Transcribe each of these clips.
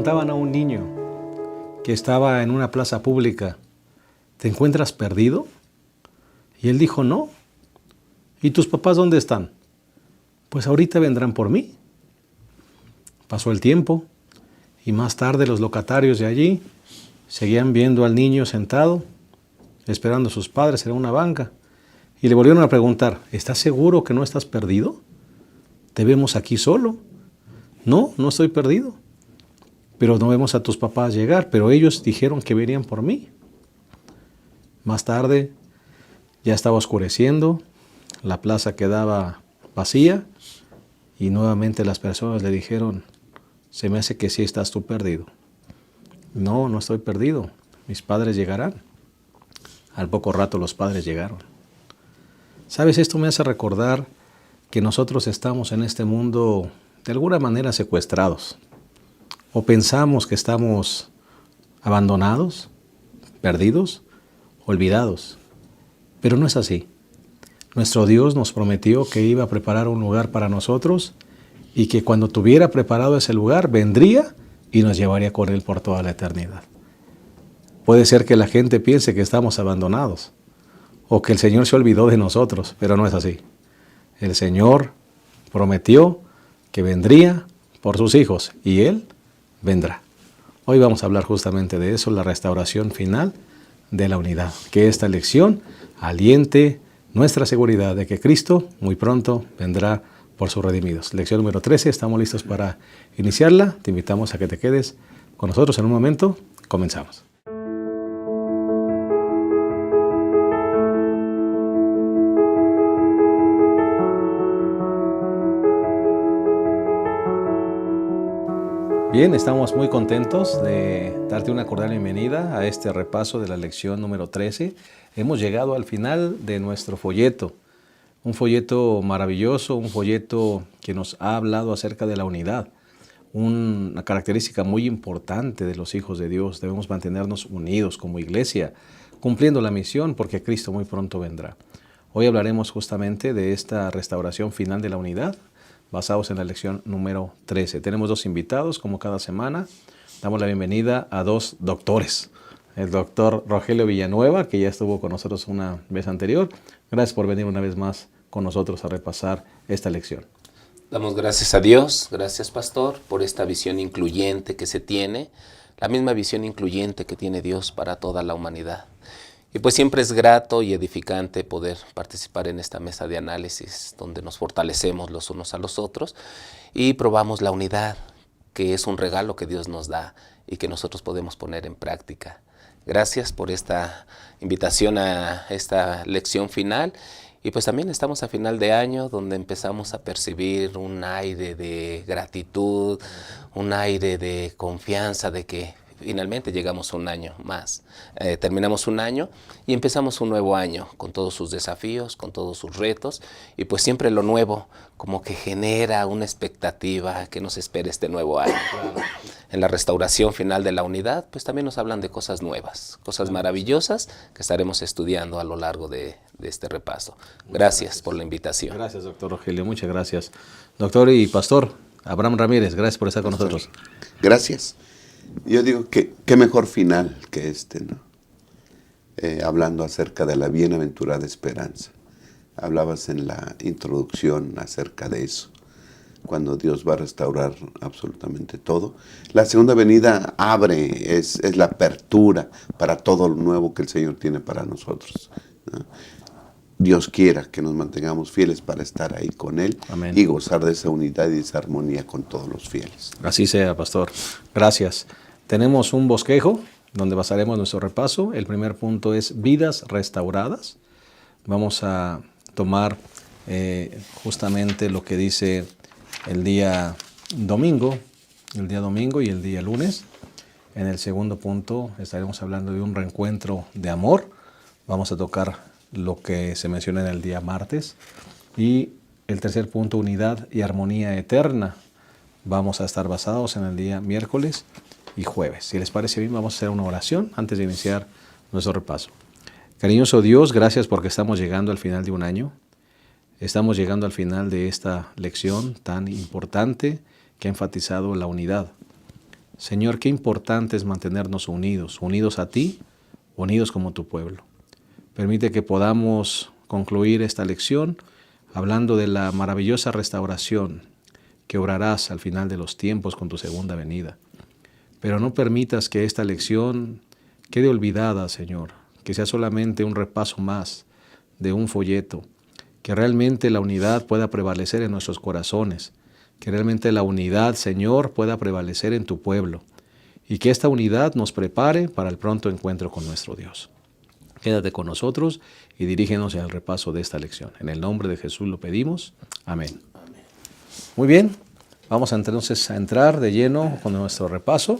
preguntaban a un niño que estaba en una plaza pública, ¿te encuentras perdido? Y él dijo, no. ¿Y tus papás dónde están? Pues ahorita vendrán por mí. Pasó el tiempo y más tarde los locatarios de allí seguían viendo al niño sentado, esperando a sus padres en una banca. Y le volvieron a preguntar, ¿estás seguro que no estás perdido? Te vemos aquí solo. No, no estoy perdido. Pero no vemos a tus papás llegar, pero ellos dijeron que venían por mí. Más tarde ya estaba oscureciendo, la plaza quedaba vacía y nuevamente las personas le dijeron, se me hace que sí estás tú perdido. No, no estoy perdido, mis padres llegarán. Al poco rato los padres llegaron. ¿Sabes? Esto me hace recordar que nosotros estamos en este mundo de alguna manera secuestrados. O pensamos que estamos abandonados, perdidos, olvidados. Pero no es así. Nuestro Dios nos prometió que iba a preparar un lugar para nosotros y que cuando tuviera preparado ese lugar vendría y nos llevaría con Él por toda la eternidad. Puede ser que la gente piense que estamos abandonados o que el Señor se olvidó de nosotros, pero no es así. El Señor prometió que vendría por sus hijos y Él vendrá. Hoy vamos a hablar justamente de eso, la restauración final de la unidad. Que esta lección aliente nuestra seguridad de que Cristo muy pronto vendrá por sus redimidos. Lección número 13, estamos listos para iniciarla. Te invitamos a que te quedes con nosotros en un momento. Comenzamos. Bien, estamos muy contentos de darte una cordial bienvenida a este repaso de la lección número 13. Hemos llegado al final de nuestro folleto, un folleto maravilloso, un folleto que nos ha hablado acerca de la unidad, una característica muy importante de los hijos de Dios. Debemos mantenernos unidos como iglesia, cumpliendo la misión porque Cristo muy pronto vendrá. Hoy hablaremos justamente de esta restauración final de la unidad, basados en la lección número 13. Tenemos dos invitados, como cada semana. Damos la bienvenida a dos doctores. El doctor Rogelio Villanueva, que ya estuvo con nosotros una vez anterior. Gracias por venir una vez más con nosotros a repasar esta lección. Damos gracias a Dios, gracias pastor, por esta visión incluyente que se tiene, la misma visión incluyente que tiene Dios para toda la humanidad. Y pues siempre es grato y edificante poder participar en esta mesa de análisis donde nos fortalecemos los unos a los otros y probamos la unidad, que es un regalo que Dios nos da y que nosotros podemos poner en práctica. Gracias por esta invitación a esta lección final. Y pues también estamos a final de año donde empezamos a percibir un aire de gratitud, un aire de confianza de que finalmente llegamos a un año más. Terminamos un año y empezamos un nuevo año con todos sus desafíos, con todos sus retos. Y pues siempre lo nuevo como que genera una expectativa que nos espera este nuevo año. En la restauración final de la unidad, pues también nos hablan de cosas nuevas, cosas maravillosas que estaremos estudiando a lo largo de este repaso. Gracias por la invitación. Gracias, doctor Rogelio. Muchas gracias. Doctor y pastor Abraham Ramírez, gracias por estar con nosotros. Gracias. Yo digo que qué mejor final que este, ¿no? Hablando acerca de la bienaventurada esperanza. Hablabas en la introducción acerca de eso, cuando Dios va a restaurar absolutamente todo. La segunda venida abre, es la apertura para todo lo nuevo que el Señor tiene para nosotros, ¿no? Dios quiera que nos mantengamos fieles para estar ahí con Él. Amén. Y gozar de esa unidad y esa armonía con todos los fieles. Así sea, pastor. Gracias. Tenemos un bosquejo donde basaremos nuestro repaso. El primer punto es vidas restauradas. Vamos a tomar justamente lo que dice el día domingo y el día lunes. En el segundo punto estaremos hablando de un reencuentro de amor. Vamos a tocar lo que se menciona en el día martes. Y el tercer punto, unidad y armonía eterna. Vamos a estar basados en el día miércoles y jueves. Si les parece bien, vamos a hacer una oración antes de iniciar nuestro repaso. Cariñoso Dios, gracias porque estamos llegando al final de un año. Estamos llegando al final de esta lección tan importante que ha enfatizado la unidad. Señor, qué importante es mantenernos unidos, unidos a ti, unidos como tu pueblo. Permite que podamos concluir esta lección hablando de la maravillosa restauración que obrarás al final de los tiempos con tu segunda venida. Pero no permitas que esta lección quede olvidada, Señor, que sea solamente un repaso más de un folleto, que realmente la unidad pueda prevalecer en nuestros corazones, que realmente la unidad, Señor, pueda prevalecer en tu pueblo, y que esta unidad nos prepare para el pronto encuentro con nuestro Dios. Quédate con nosotros y dirígenos al repaso de esta lección. En el nombre de Jesús lo pedimos. Amén. Muy bien, vamos entonces a entrar de lleno con nuestro repaso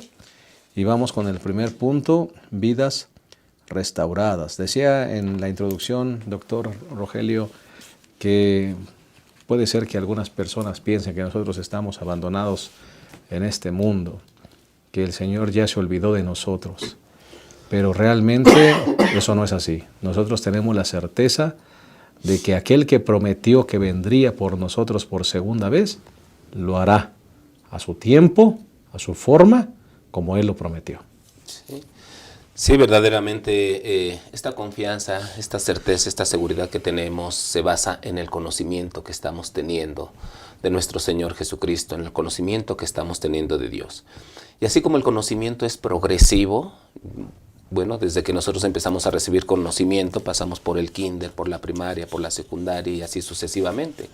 y vamos con el primer punto, vidas restauradas. Decía en la introducción, doctor Rogelio, que puede ser que algunas personas piensen que nosotros estamos abandonados en este mundo, que el Señor ya se olvidó de nosotros. Pero realmente eso no es así. Nosotros tenemos la certeza de que aquel que prometió que vendría por nosotros por segunda vez, lo hará a su tiempo, a su forma, como Él lo prometió. Sí, verdaderamente esta confianza, esta certeza, esta seguridad que tenemos se basa en el conocimiento que estamos teniendo de nuestro Señor Jesucristo, en el conocimiento que estamos teniendo de Dios. Y así como el conocimiento es progresivo, bueno, desde que nosotros empezamos a recibir conocimiento, pasamos por el kinder, por la primaria, por la secundaria y así sucesivamente.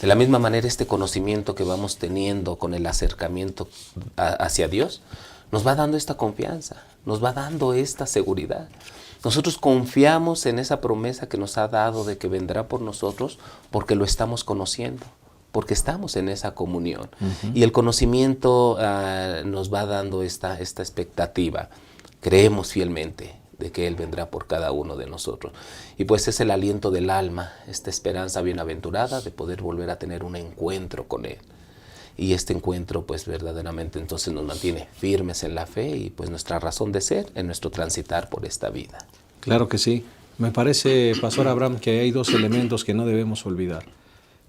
De la misma manera, este conocimiento que vamos teniendo con el acercamiento hacia Dios, nos va dando esta confianza, nos va dando esta seguridad. Nosotros confiamos en esa promesa que nos ha dado de que vendrá por nosotros porque lo estamos conociendo, porque estamos en esa comunión. Y el conocimiento nos va dando esta expectativa. Creemos fielmente de que Él vendrá por cada uno de nosotros. Y pues es el aliento del alma, esta esperanza bienaventurada de poder volver a tener un encuentro con Él. Y este encuentro pues verdaderamente entonces nos mantiene firmes en la fe y pues nuestra razón de ser en nuestro transitar por esta vida. Claro que sí. Me parece, Pastor Abraham, que hay dos elementos que no debemos olvidar.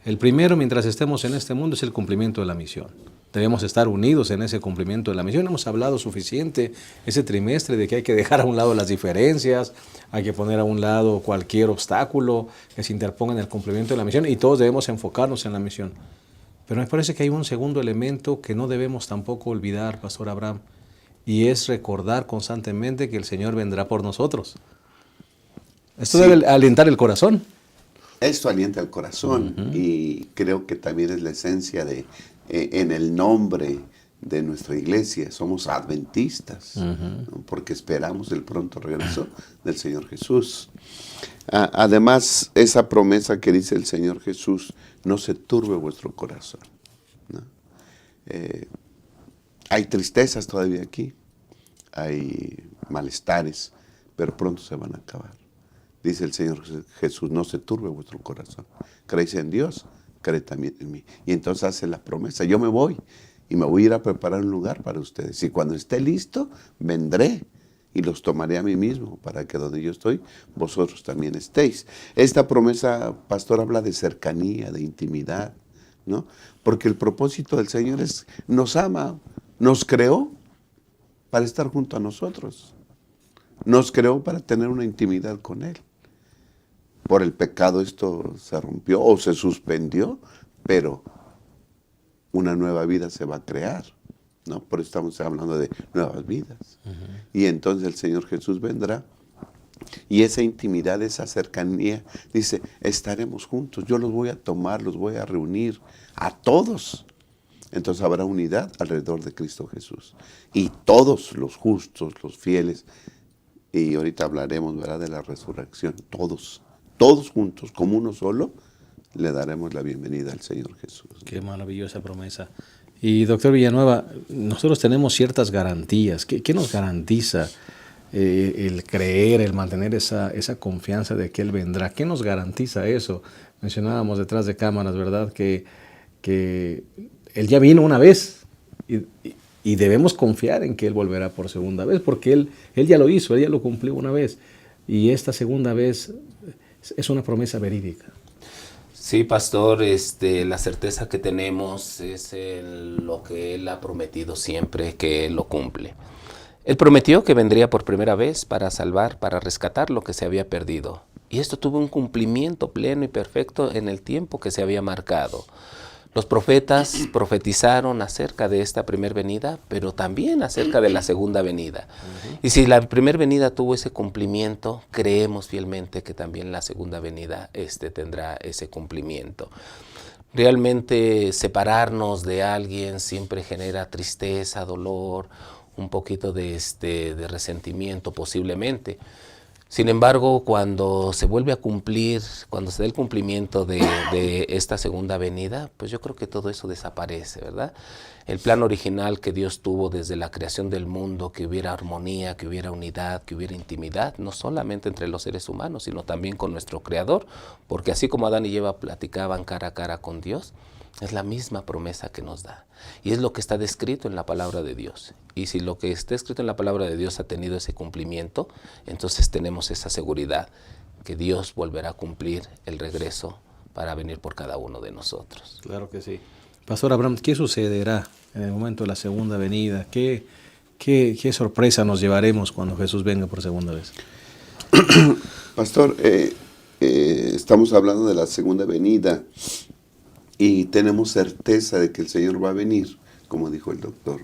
El primero, mientras estemos en este mundo, es el cumplimiento de la misión. Debemos estar unidos en ese cumplimiento de la misión. Hemos hablado suficiente ese trimestre de que hay que dejar a un lado las diferencias, hay que poner a un lado cualquier obstáculo que se interponga en el cumplimiento de la misión y todos debemos enfocarnos en la misión. Pero me parece que hay un segundo elemento que no debemos tampoco olvidar, Pastor Abraham, y es recordar constantemente que el Señor vendrá por nosotros. Esto debe alentar el corazón. Esto alienta el corazón y creo que también es la esencia de, en el nombre de nuestra iglesia, somos adventistas, ¿no? Porque esperamos el pronto regreso del Señor Jesús. Además, esa promesa que dice el Señor Jesús, no se turbe vuestro corazón, ¿no? Hay tristezas todavía aquí, hay malestares, pero pronto se van a acabar. Dice el Señor Jesús, no se turbe vuestro corazón. Creéis en Dios, creed también en mí. Y entonces hace la promesa, yo me voy y me voy a ir a preparar un lugar para ustedes. Y cuando esté listo, vendré y los tomaré a mí mismo, para que donde yo estoy, vosotros también estéis. Esta promesa, pastor, habla de cercanía, de intimidad, ¿no? Porque el propósito del Señor es, nos ama, nos creó para estar junto a nosotros. Nos creó para tener una intimidad con Él. Por el pecado esto se rompió o se suspendió, pero una nueva vida se va a crear, ¿no? Por eso estamos hablando de nuevas vidas. Y entonces el Señor Jesús vendrá y esa intimidad, esa cercanía, dice, estaremos juntos, yo los voy a tomar, los voy a reunir a todos. Entonces habrá unidad alrededor de Cristo Jesús. Y todos los justos, los fieles, y ahorita hablaremos, ¿verdad?, de la resurrección, todos juntos, como uno solo, le daremos la bienvenida al Señor Jesús. Qué maravillosa promesa. Y doctor Villanueva, nosotros tenemos ciertas garantías. ¿Qué nos garantiza el creer, el mantener esa confianza de que Él vendrá? ¿Qué nos garantiza eso? Mencionábamos detrás de cámaras, ¿verdad?, que Él ya vino una vez y debemos confiar en que Él volverá por segunda vez, porque Él ya lo hizo, Él ya lo cumplió una vez. Y esta segunda vez es una promesa verídica. Sí, pastor, la certeza que tenemos es en lo que Él ha prometido siempre, que Él lo cumple. Él prometió que vendría por primera vez para salvar, para rescatar lo que se había perdido. Y esto tuvo un cumplimiento pleno y perfecto en el tiempo que se había marcado. Los profetas profetizaron acerca de esta primera venida, pero también acerca de la segunda venida. Y si la primera venida tuvo ese cumplimiento, creemos fielmente que también la segunda venida tendrá ese cumplimiento. Realmente separarnos de alguien siempre genera tristeza, dolor, un poquito de resentimiento posiblemente. Sin embargo, cuando se vuelve a cumplir, cuando se da el cumplimiento de esta segunda venida, pues yo creo que todo eso desaparece, ¿verdad? El plan original que Dios tuvo desde la creación del mundo, que hubiera armonía, que hubiera unidad, que hubiera intimidad, no solamente entre los seres humanos, sino también con nuestro Creador, porque así como Adán y Eva platicaban cara a cara con Dios, es la misma promesa que nos da. Y es lo que está descrito en la palabra de Dios. Y si lo que está escrito en la palabra de Dios ha tenido ese cumplimiento, entonces tenemos esa seguridad que Dios volverá a cumplir el regreso para venir por cada uno de nosotros. Claro que sí. Pastor Abraham, ¿qué sucederá en el momento de la segunda venida? ¿Qué sorpresa nos llevaremos cuando Jesús venga por segunda vez? Pastor, estamos hablando de la segunda venida y tenemos certeza de que el Señor va a venir, como dijo el doctor,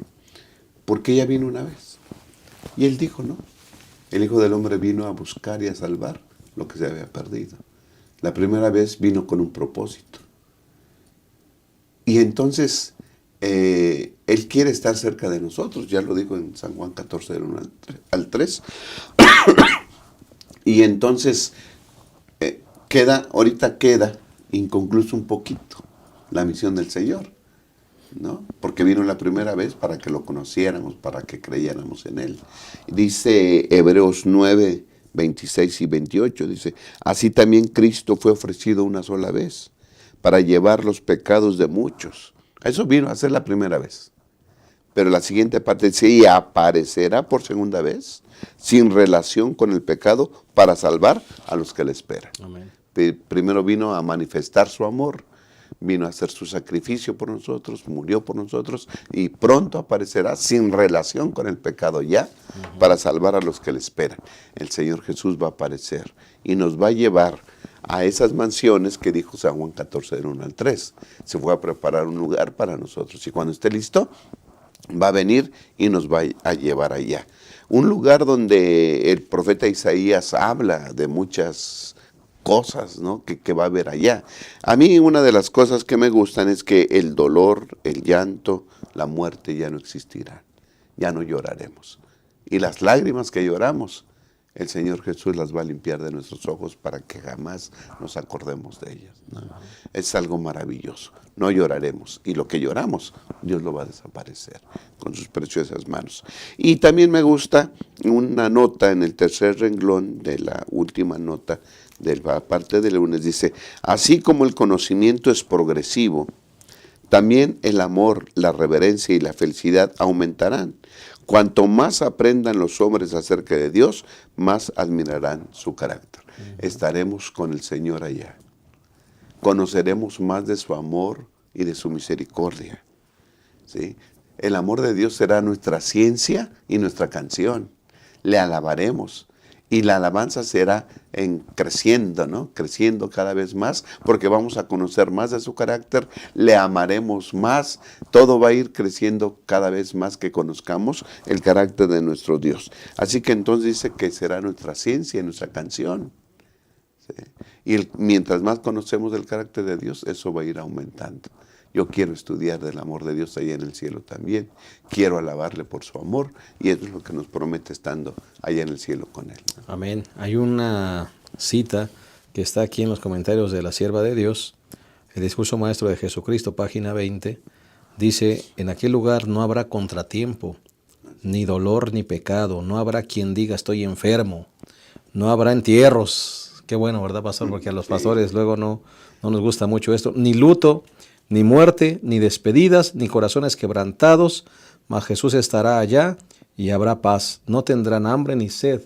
porque ya vino una vez. Y Él dijo, ¿no? El Hijo del Hombre vino a buscar y a salvar lo que se había perdido. La primera vez vino con un propósito. Y entonces, Él quiere estar cerca de nosotros, ya lo dijo en San Juan 14, del 1 al 3. Y entonces, ahorita queda inconcluso un poquito la misión del Señor, ¿no? Porque vino la primera vez para que lo conociéramos, para que creyéramos en Él. Dice Hebreos 9, 26 y 28, dice, así también Cristo fue ofrecido una sola vez para llevar los pecados de muchos. Eso vino a ser la primera vez. Pero la siguiente parte dice, y aparecerá por segunda vez, sin relación con el pecado, para salvar a los que le esperan. Amén. Primero vino a manifestar su amor, vino a hacer su sacrificio por nosotros, murió por nosotros y pronto aparecerá sin relación con el pecado ya para salvar a los que le esperan. El Señor Jesús va a aparecer y nos va a llevar a esas mansiones que dijo San Juan 14, del 1 al 3. Se fue a preparar un lugar para nosotros y cuando esté listo va a venir y nos va a llevar allá. Un lugar donde el profeta Isaías habla de muchas cosas, ¿no? que va a haber allá. A mí una de las cosas que me gustan es que el dolor, el llanto, la muerte ya no existirán. Ya no lloraremos. Y las lágrimas que lloramos, el Señor Jesús las va a limpiar de nuestros ojos para que jamás nos acordemos de ellas, ¿no? Es algo maravilloso. No lloraremos. Y lo que lloramos, Dios lo va a desaparecer con sus preciosas manos. Y también me gusta una nota en el tercer renglón de la última nota de la parte del lunes. Dice, así como el conocimiento es progresivo, también el amor, la reverencia y la felicidad aumentarán. Cuanto más aprendan los hombres acerca de Dios, más admirarán su carácter. Estaremos con el Señor allá. Conoceremos más de su amor y de su misericordia, ¿sí? El amor de Dios será nuestra ciencia y nuestra canción. Le alabaremos. Y la alabanza será creciendo, ¿no? Creciendo cada vez más, porque vamos a conocer más de su carácter, le amaremos más, todo va a ir creciendo cada vez más que conozcamos el carácter de nuestro Dios. Así que entonces dice que será nuestra ciencia y nuestra canción, ¿sí? Y mientras más conocemos el carácter de Dios, eso va a ir aumentando. Yo quiero estudiar del amor de Dios allá en el cielo también. Quiero alabarle por su amor y eso es lo que nos promete estando allá en el cielo con Él. Amén. Hay una cita que está aquí en los comentarios de la Sierva de Dios, el discurso maestro de Jesucristo, página 20, dice, en aquel lugar no habrá contratiempo, ni dolor ni pecado, no habrá quien diga estoy enfermo, no habrá entierros. Qué bueno, ¿verdad, pastor? Porque a los pastores luego no nos gusta mucho esto, ni luto, ni muerte, ni despedidas, ni corazones quebrantados, mas Jesús estará allá y habrá paz. No tendrán hambre ni sed,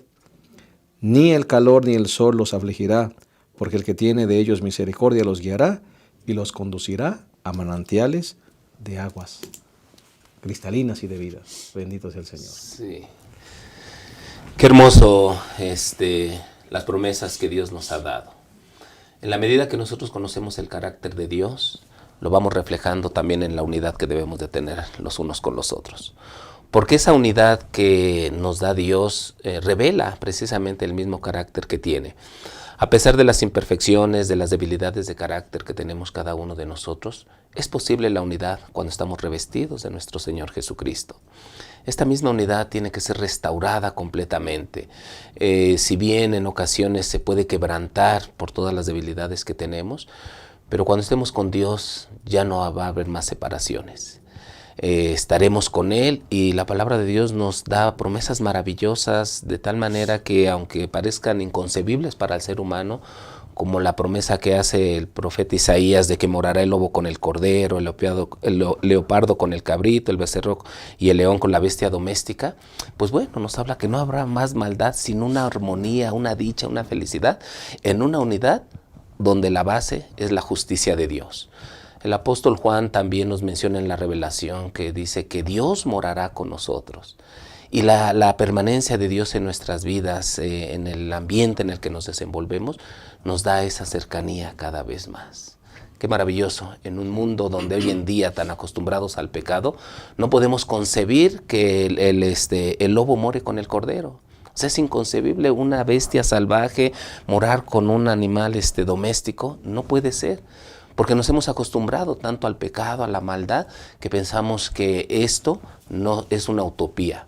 ni el calor ni el sol los afligirá, porque el que tiene de ellos misericordia los guiará y los conducirá a manantiales de aguas cristalinas y de vida. Bendito sea el Señor. Sí. Qué hermoso las promesas que Dios nos ha dado. En la medida que nosotros conocemos el carácter de Dios, lo vamos reflejando también en la unidad que debemos de tener los unos con los otros. Porque esa unidad que nos da Dios revela precisamente el mismo carácter que tiene. A pesar de las imperfecciones, de las debilidades de carácter que tenemos cada uno de nosotros, es posible la unidad cuando estamos revestidos de nuestro Señor Jesucristo. Esta misma unidad tiene que ser restaurada completamente. Si bien en ocasiones se puede quebrantar por todas las debilidades que tenemos, pero cuando estemos con Dios ya no va a haber más separaciones. Estaremos con Él y la palabra de Dios nos da promesas maravillosas de tal manera que aunque parezcan inconcebibles para el ser humano, como la promesa que hace el profeta Isaías de que morará el lobo con el cordero, el leopardo con el cabrito, el becerro y el león con la bestia doméstica, pues bueno, nos habla que no habrá más maldad sino una armonía, una dicha, una felicidad en una unidad donde la base es la justicia de Dios. El apóstol Juan también nos menciona en la revelación que dice que Dios morará con nosotros. Y la permanencia de Dios en nuestras vidas, en el ambiente en el que nos desenvolvemos, nos da esa cercanía cada vez más. Qué maravilloso, en un mundo donde hoy en día tan acostumbrados al pecado, no podemos concebir que el lobo more con el cordero. O sea, es inconcebible una bestia salvaje morar con un animal doméstico, no puede ser. Porque nos hemos acostumbrado tanto al pecado, a la maldad, que pensamos que esto no es una utopía.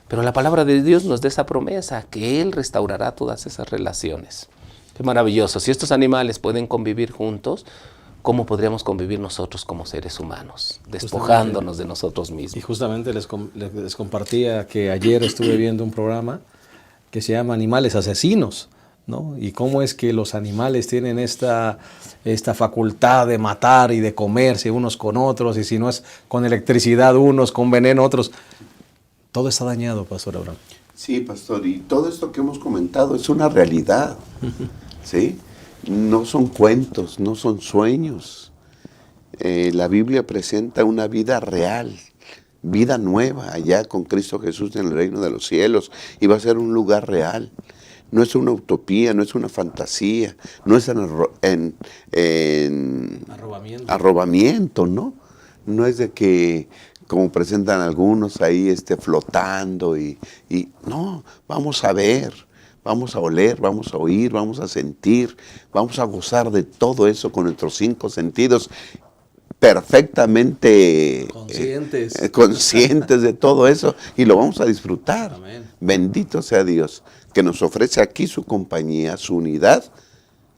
Pero la palabra de Dios nos da esa promesa, que Él restaurará todas esas relaciones. Qué maravilloso. Si estos animales pueden convivir juntos, ¿cómo podríamos convivir nosotros como seres humanos? Despojándonos de nosotros mismos. Y justamente les compartía que ayer estuve viendo un programa que se llama Animales Asesinos, ¿no? Y cómo es que los animales tienen esta facultad de matar y de comerse unos con otros, y si no es con electricidad unos, con veneno otros. Todo está dañado, Pastor Abraham. Sí, Pastor, y todo esto que hemos comentado es una realidad, ¿sí? No son cuentos, no son sueños. La Biblia presenta una vida real, vida nueva, allá con Cristo Jesús en el reino de los cielos, y va a ser un lugar real. No es una utopía, no es una fantasía, no es arrobamiento, ¿no? No es de que, como presentan algunos ahí, flotando y no, vamos a ver, vamos a oler, vamos a oír, vamos a sentir, vamos a gozar de todo eso con nuestros 5 sentidos, perfectamente conscientes de todo eso, y lo vamos a disfrutar. Amén. Bendito sea Dios, que nos ofrece aquí su compañía, su unidad,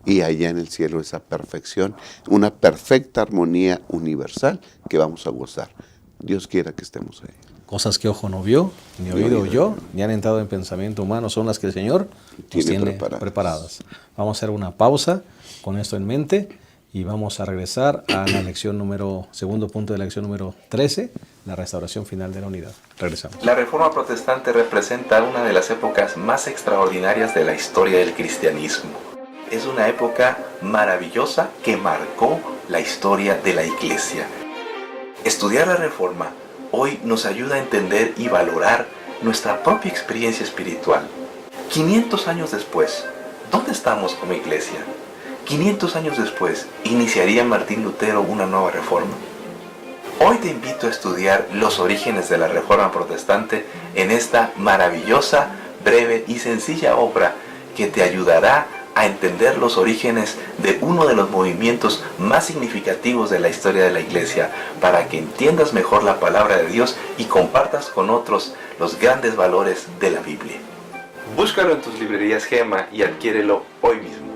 y allá en el cielo esa perfección, una perfecta armonía universal que vamos a gozar. Dios quiera que estemos ahí. Cosas que ojo no vio, ni oído oyó, ni han entrado en pensamiento humano, son las que el Señor nos tiene preparadas. Vamos a hacer una pausa con esto en mente y vamos a regresar a la segundo punto de la lección número 13, la restauración final de la unidad. Regresamos. La Reforma Protestante representa una de las épocas más extraordinarias de la historia del cristianismo. Es una época maravillosa que marcó la historia de la Iglesia. Estudiar la Reforma hoy nos ayuda a entender y valorar nuestra propia experiencia espiritual. 500 años después, ¿dónde estamos como Iglesia? 500 años después, ¿iniciaría Martín Lutero una nueva reforma? Hoy te invito a estudiar los orígenes de la Reforma Protestante en esta maravillosa, breve y sencilla obra que te ayudará a entender los orígenes de uno de los movimientos más significativos de la historia de la Iglesia, para que entiendas mejor la palabra de Dios y compartas con otros los grandes valores de la Biblia. Búscalo en tus librerías Gema y adquiérelo hoy mismo.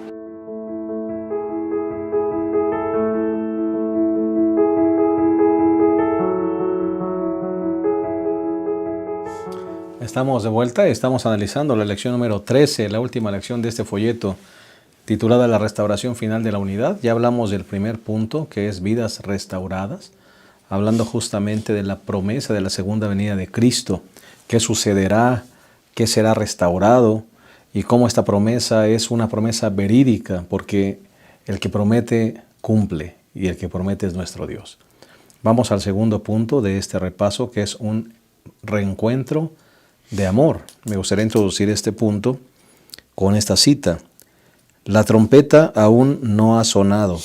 Estamos de vuelta y estamos analizando la lección número 13, la última lección de este folleto, titulada La restauración final de la unidad. Ya hablamos del primer punto, que es vidas restauradas, hablando justamente de la promesa de la segunda venida de Cristo, qué sucederá, qué será restaurado, y cómo esta promesa es una promesa verídica, porque el que promete cumple y el que promete es nuestro Dios. Vamos al segundo punto de este repaso, que es un reencuentro de amor. Me gustaría introducir este punto con esta cita. La trompeta aún no ha sonado.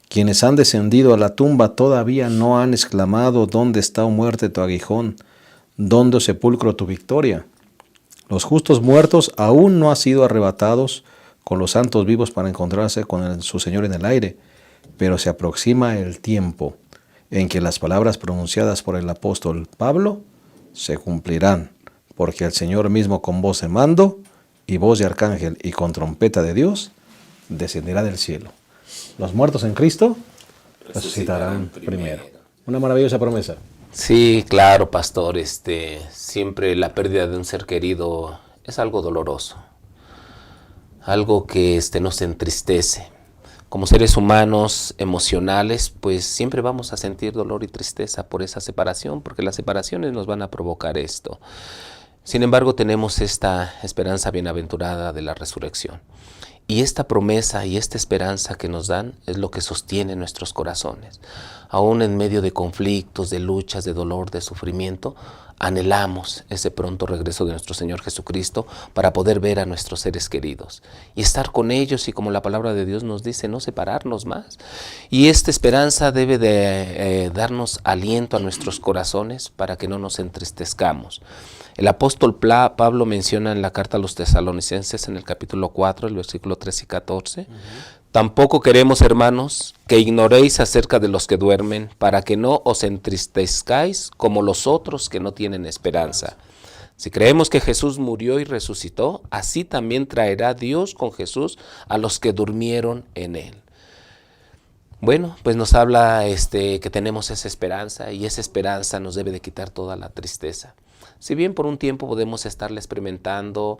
Quienes han descendido a la tumba todavía no han exclamado: ¿dónde está, oh muerte, tu aguijón? ¿Dónde, oh sepulcro, tu victoria? Los justos muertos aún no han sido arrebatados con los santos vivos para encontrarse con su Señor en el aire, pero se aproxima el tiempo en que las palabras pronunciadas por el apóstol Pablo se cumplirán, porque el Señor mismo con voz de mando y voz de arcángel y con trompeta de Dios descenderá del cielo. Los muertos en Cristo resucitarán primero. Una maravillosa promesa. Sí, claro, pastor. Siempre la pérdida de un ser querido es algo doloroso, algo que nos entristece. Como seres humanos emocionales, pues siempre vamos a sentir dolor y tristeza por esa separación, porque las separaciones nos van a provocar esto. Sin embargo, tenemos esta esperanza bienaventurada de la resurrección. Y esta promesa y esta esperanza que nos dan es lo que sostiene nuestros corazones. Aún en medio de conflictos, de luchas, de dolor, de sufrimiento, anhelamos ese pronto regreso de nuestro Señor Jesucristo para poder ver a nuestros seres queridos y estar con ellos, y como la palabra de Dios nos dice, no separarnos más. Y esta esperanza debe de darnos aliento a nuestros corazones para que no nos entristezcamos. El apóstol Pablo menciona en la carta a los Tesalonicenses, en el capítulo 4, el versículo 13 y 14, tampoco queremos, hermanos, que ignoréis acerca de los que duermen, para que no os entristezcáis como los otros que no tienen esperanza. Si creemos que Jesús murió y resucitó, así también traerá Dios con Jesús a los que durmieron en él. Bueno, pues nos habla que tenemos esa esperanza, y esa esperanza nos debe de quitar toda la tristeza. Si bien por un tiempo podemos estarle experimentando,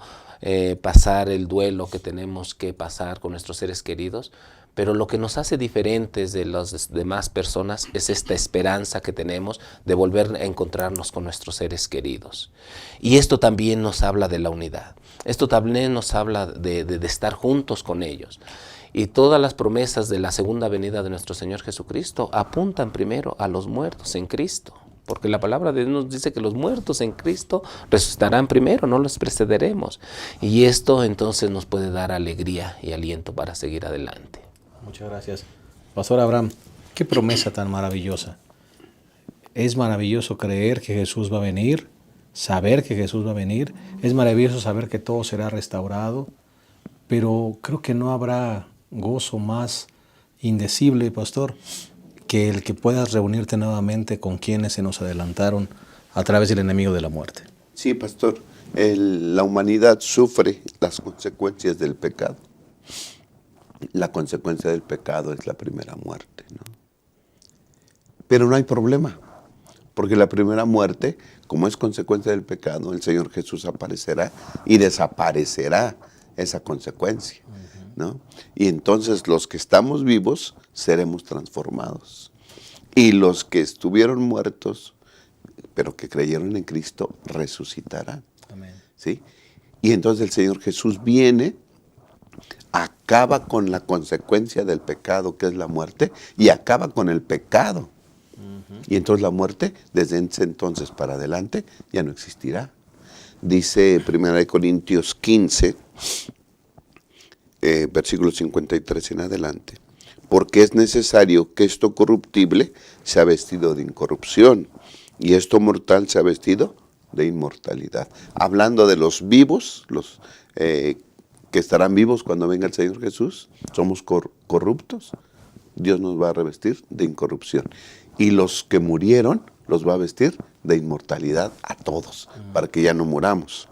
pasar el duelo que tenemos que pasar con nuestros seres queridos, pero lo que nos hace diferentes de las demás personas es esta esperanza que tenemos de volver a encontrarnos con nuestros seres queridos. Y esto también nos habla de la unidad. Esto también nos habla de estar juntos con ellos. Y todas las promesas de la segunda venida de nuestro Señor Jesucristo apuntan primero a los muertos en Cristo. Porque la palabra de Dios nos dice que los muertos en Cristo resucitarán primero, no los precederemos. Y esto entonces nos puede dar alegría y aliento para seguir adelante. Muchas gracias. Pastor Abraham, qué promesa tan maravillosa. Es maravilloso creer que Jesús va a venir, saber que Jesús va a venir. Es maravilloso saber que todo será restaurado. Pero creo que no habrá gozo más indecible, pastor, que el que puedas reunirte nuevamente con quienes se nos adelantaron a través del enemigo de la muerte. Sí, pastor, la humanidad sufre las consecuencias del pecado. La consecuencia del pecado es la primera muerte, ¿no? Pero no hay problema, porque la primera muerte, como es consecuencia del pecado, el Señor Jesús aparecerá y desaparecerá esa consecuencia, ¿no? Y entonces los que estamos vivos seremos transformados, y los que estuvieron muertos pero que creyeron en Cristo resucitarán. Amén. ¿Sí? Y entonces el Señor Jesús viene, acaba con la consecuencia del pecado, que es la muerte, y acaba con el pecado. Y entonces la muerte desde ese entonces para adelante ya no existirá. Dice 1 Corintios 15, versículo 53 en adelante: porque es necesario que esto corruptible sea vestido de incorrupción, y esto mortal sea vestido de inmortalidad. Hablando de los vivos, los que estarán vivos cuando venga el Señor Jesús, somos corruptos, Dios nos va a revestir de incorrupción. Y los que murieron, los va a vestir de inmortalidad a todos, para que ya no muramos.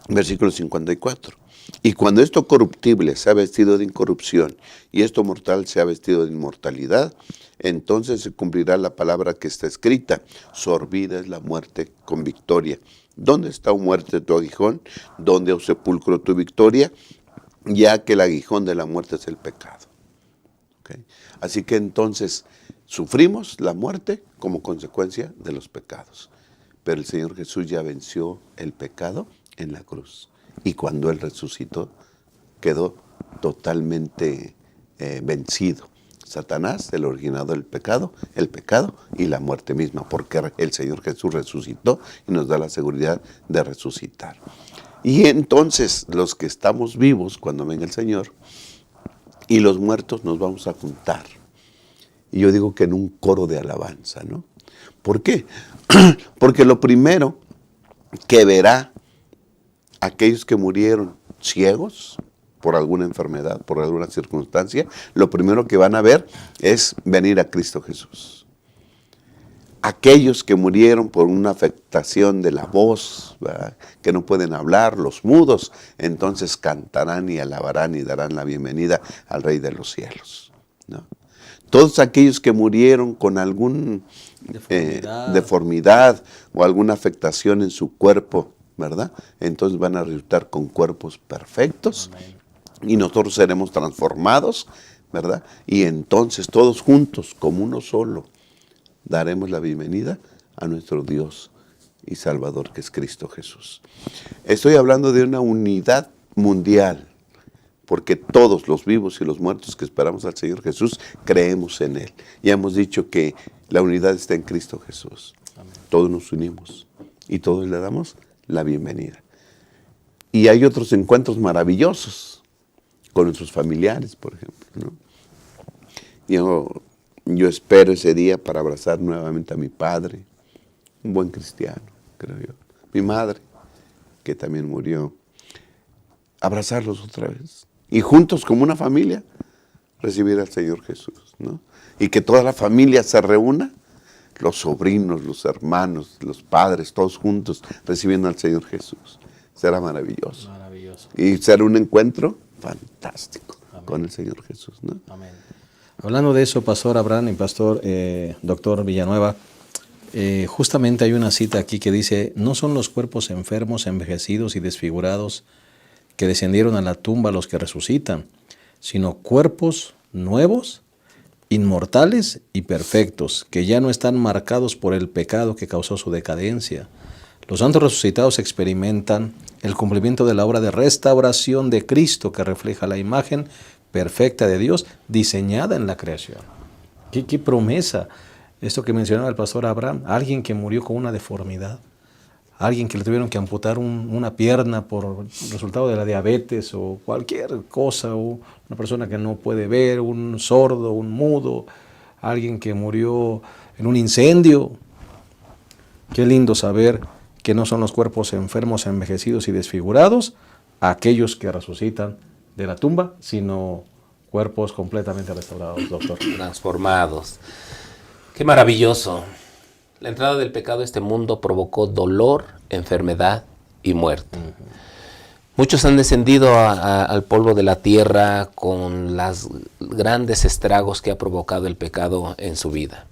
Versículo 54. Y cuando esto corruptible sea vestido de incorrupción y esto mortal sea vestido de inmortalidad, entonces se cumplirá la palabra que está escrita: sorbida es la muerte con victoria. ¿Dónde está, oh muerte, tu aguijón? ¿Dónde, oh sepulcro, tu victoria? Ya que el aguijón de la muerte es el pecado. ¿Okay? Así que entonces sufrimos la muerte como consecuencia de los pecados. Pero el Señor Jesús ya venció el pecado en la cruz. Y cuando Él resucitó, quedó totalmente vencido. Satanás, el originador del pecado, el pecado y la muerte misma, porque el Señor Jesús resucitó y nos da la seguridad de resucitar. Y entonces los que estamos vivos cuando venga el Señor y los muertos nos vamos a juntar. Y yo digo que en un coro de alabanza, ¿no? ¿Por qué? Porque lo primero que verá aquellos que murieron ciegos por alguna enfermedad, por alguna circunstancia, lo primero que van a ver es venir a Cristo Jesús. Aquellos que murieron por una afectación de la voz, ¿verdad?, que no pueden hablar, los mudos, entonces cantarán y alabarán y darán la bienvenida al Rey de los cielos, ¿no? Todos aquellos que murieron con alguna deformidad o alguna afectación en su cuerpo, ¿verdad?, entonces van a resultar con cuerpos perfectos. Amén. Y nosotros seremos transformados, ¿verdad? Y entonces todos juntos, como uno solo, daremos la bienvenida a nuestro Dios y Salvador, que es Cristo Jesús. Estoy hablando de una unidad mundial, porque todos los vivos y los muertos que esperamos al Señor Jesús, creemos en Él. Ya hemos dicho que la unidad está en Cristo Jesús. Amén. Todos nos unimos y todos le damos la bienvenida. Y hay otros encuentros maravillosos con nuestros familiares, por ejemplo, ¿no? Yo espero ese día para abrazar nuevamente a mi padre, un buen cristiano, creo yo. Mi madre, que también murió. Abrazarlos otra vez. Y juntos, como una familia, recibir al Señor Jesús, ¿no? Y que toda la familia se reúna, los sobrinos, los hermanos, los padres, todos juntos, recibiendo al Señor Jesús. Será maravilloso. Maravilloso. Y será un encuentro fantástico. Amén. Con el Señor Jesús, ¿no? Amén. Hablando de eso, Pastor Abraham y Pastor Doctor Villanueva, justamente hay una cita aquí que dice: no son los cuerpos enfermos, envejecidos y desfigurados que descendieron a la tumba los que resucitan, sino cuerpos nuevos, inmortales y perfectos, que ya no están marcados por el pecado que causó su decadencia. Los santos resucitados experimentan el cumplimiento de la obra de restauración de Cristo, que refleja la imagen perfecta de Dios diseñada en la creación. ¿Qué promesa? Esto que mencionaba el pastor Abraham, alguien que murió con una deformidad, alguien que le tuvieron que amputar una pierna por resultado de la diabetes o cualquier cosa, o una persona que no puede ver, un sordo, un mudo, alguien que murió en un incendio. Qué lindo saber que no son los cuerpos enfermos, envejecidos y desfigurados aquellos que resucitan de la tumba, sino cuerpos completamente restaurados, doctor. Transformados. Qué maravilloso. La entrada del pecado a este mundo provocó dolor, enfermedad y muerte. Muchos han descendido al polvo de la tierra con los grandes estragos que ha provocado el pecado en su vida.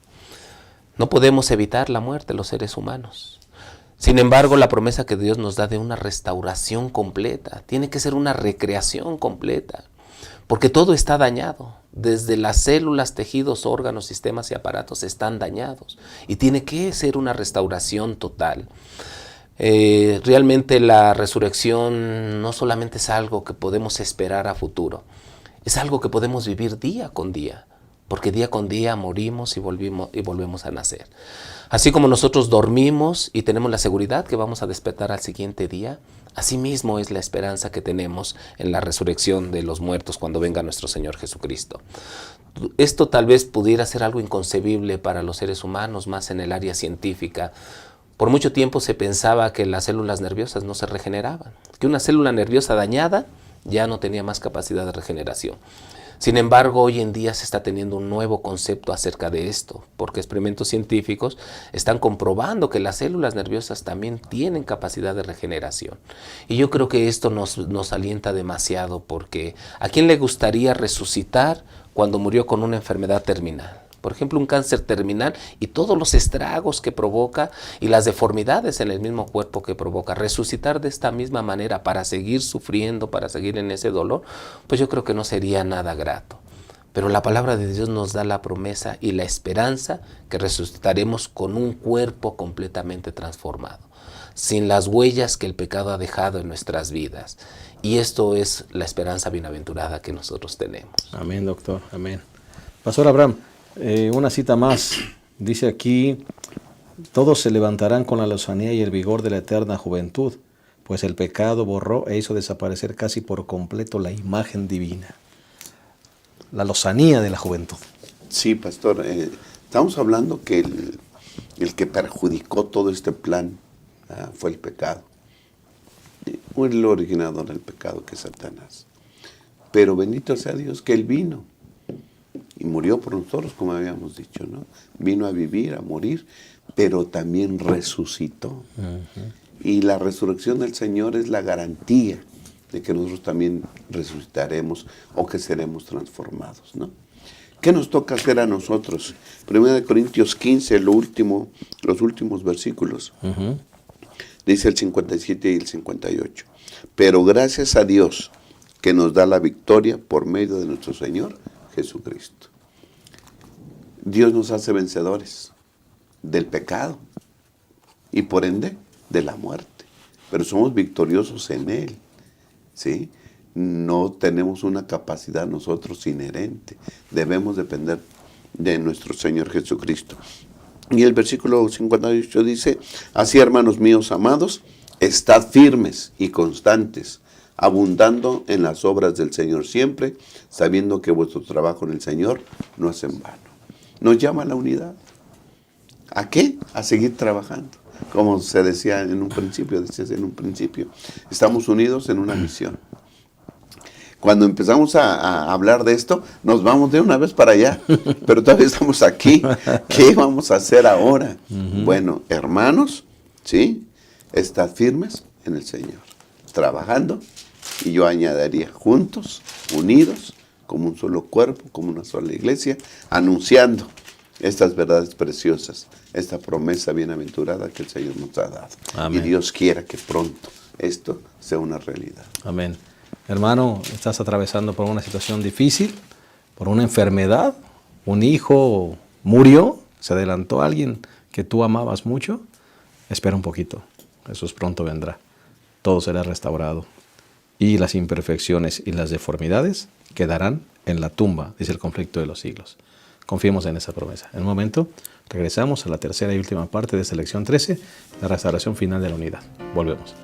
No podemos evitar la muerte, los seres humanos. Sin embargo, la promesa que Dios nos da de una restauración completa, tiene que ser una recreación completa, porque todo está dañado. Desde las células, tejidos, órganos, sistemas y aparatos están dañados y tiene que ser una restauración total. Realmente la resurrección no solamente es algo que podemos esperar a futuro, es algo que podemos vivir día con día, porque día con día morimos y volvemos a nacer. Así como nosotros dormimos y tenemos la seguridad que vamos a despertar al siguiente día, así mismo es la esperanza que tenemos en la resurrección de los muertos cuando venga nuestro Señor Jesucristo. Esto tal vez pudiera ser algo inconcebible para los seres humanos, más en el área científica. Por mucho tiempo se pensaba que las células nerviosas no se regeneraban, que una célula nerviosa dañada ya no tenía más capacidad de regeneración. Sin embargo, hoy en día se está teniendo un nuevo concepto acerca de esto, porque experimentos científicos están comprobando que las células nerviosas también tienen capacidad de regeneración. Y yo creo que esto nos alienta demasiado, porque ¿a quién le gustaría resucitar cuando murió con una enfermedad terminal? Por ejemplo, un cáncer terminal y todos los estragos que provoca y las deformidades en el mismo cuerpo que provoca. Resucitar de esta misma manera para seguir sufriendo, para seguir en ese dolor, pues yo creo que no sería nada grato. Pero la palabra de Dios nos da la promesa y la esperanza que resucitaremos con un cuerpo completamente transformado. sin las huellas que el pecado ha dejado en nuestras vidas. Y esto es la esperanza bienaventurada que nosotros tenemos. Amén, doctor. Amén. Pastor Abraham, una cita más. Dice aquí, todos se levantarán con la lozanía y el vigor de la eterna juventud, pues el pecado borró e hizo desaparecer casi por completo la imagen divina. La lozanía de la juventud. Sí, pastor. Estamos hablando que el que perjudicó todo este plan fue el pecado. El originador del pecado, que es Satanás. Pero bendito sea Dios que Él vino y murió por nosotros, como habíamos dicho, ¿no? Vino a vivir, a morir, pero también resucitó. Uh-huh. Y la resurrección del Señor es la garantía de que nosotros también resucitaremos o que seremos transformados, ¿no? ¿Qué nos toca hacer a nosotros? 1 Corintios 15, los últimos versículos. Uh-huh. Dice el 57 y el 58. Pero gracias a Dios que nos da la victoria por medio de nuestro Señor Jesucristo. Dios nos hace vencedores del pecado y por ende de la muerte. Pero somos victoriosos en Él, ¿sí? No tenemos una capacidad nosotros inherente. Debemos depender de nuestro Señor Jesucristo. Y el versículo 58 dice, así, hermanos míos amados, estad firmes y constantes, abundando en las obras del Señor siempre, sabiendo que vuestro trabajo en el Señor no es en vano. Nos llama a la unidad. ¿A qué? A seguir trabajando. Como se decía en un principio, estamos unidos en una misión. Cuando empezamos a hablar de esto, nos vamos de una vez para allá, pero todavía estamos aquí. ¿Qué vamos a hacer ahora? Uh-huh. Bueno, hermanos, ¿sí? Estad firmes en el Señor, trabajando, y yo añadiría juntos, unidos, como un solo cuerpo, como una sola iglesia, anunciando estas verdades preciosas, esta promesa bienaventurada que el Señor nos ha dado. Amén. Y Dios quiera que pronto esto sea una realidad. Amén. Hermano, estás atravesando por una situación difícil, por una enfermedad, un hijo murió, se adelantó a alguien que tú amabas mucho. Espera un poquito, Jesús pronto vendrá, todo será restaurado y las imperfecciones y las deformidades quedarán en la tumba, dice el conflicto de los siglos. Confiemos en esa promesa. En un momento regresamos a la tercera y última parte de esta lección 13, la restauración final de la unidad. Volvemos.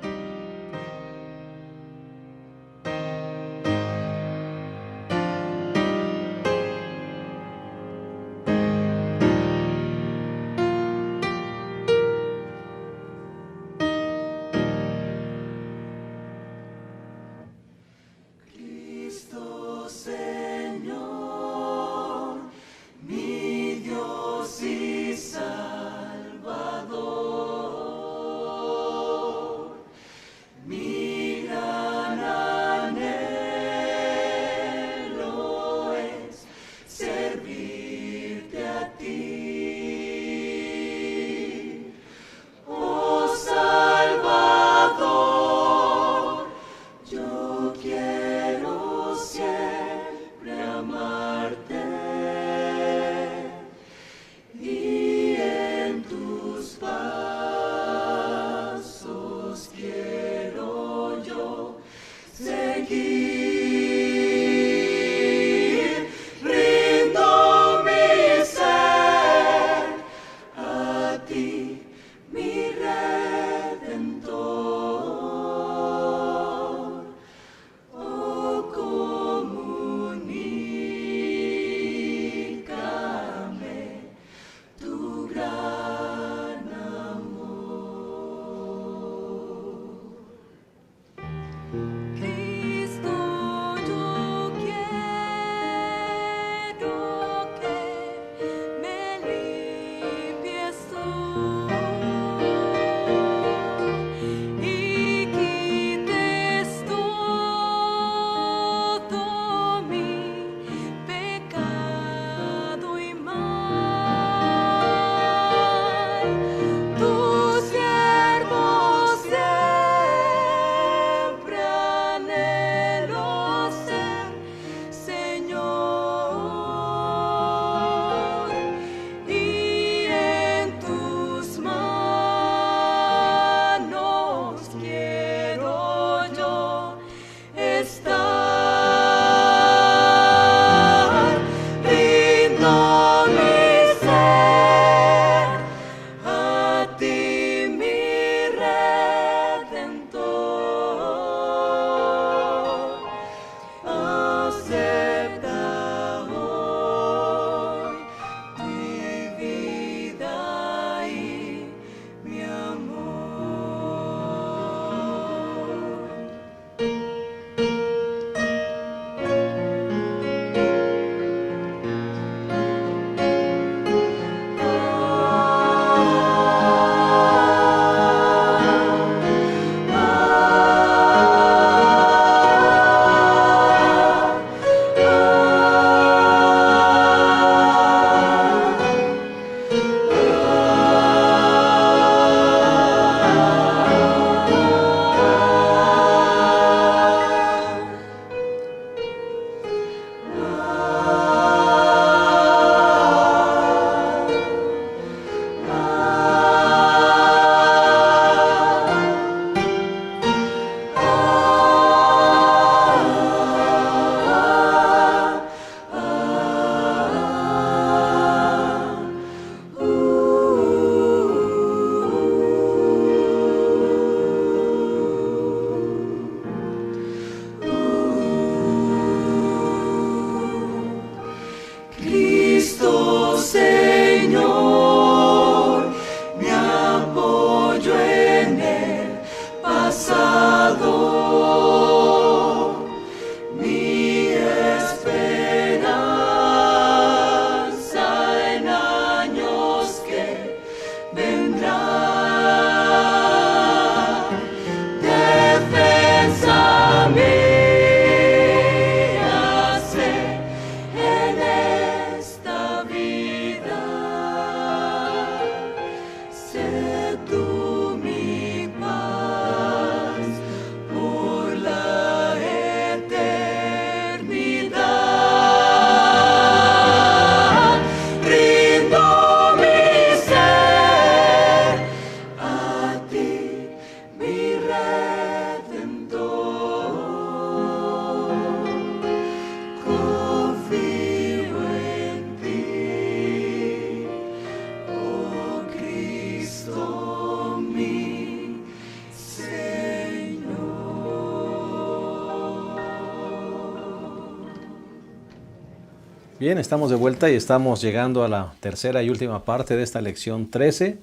Bien, estamos de vuelta y estamos llegando a la tercera y última parte de esta lección 13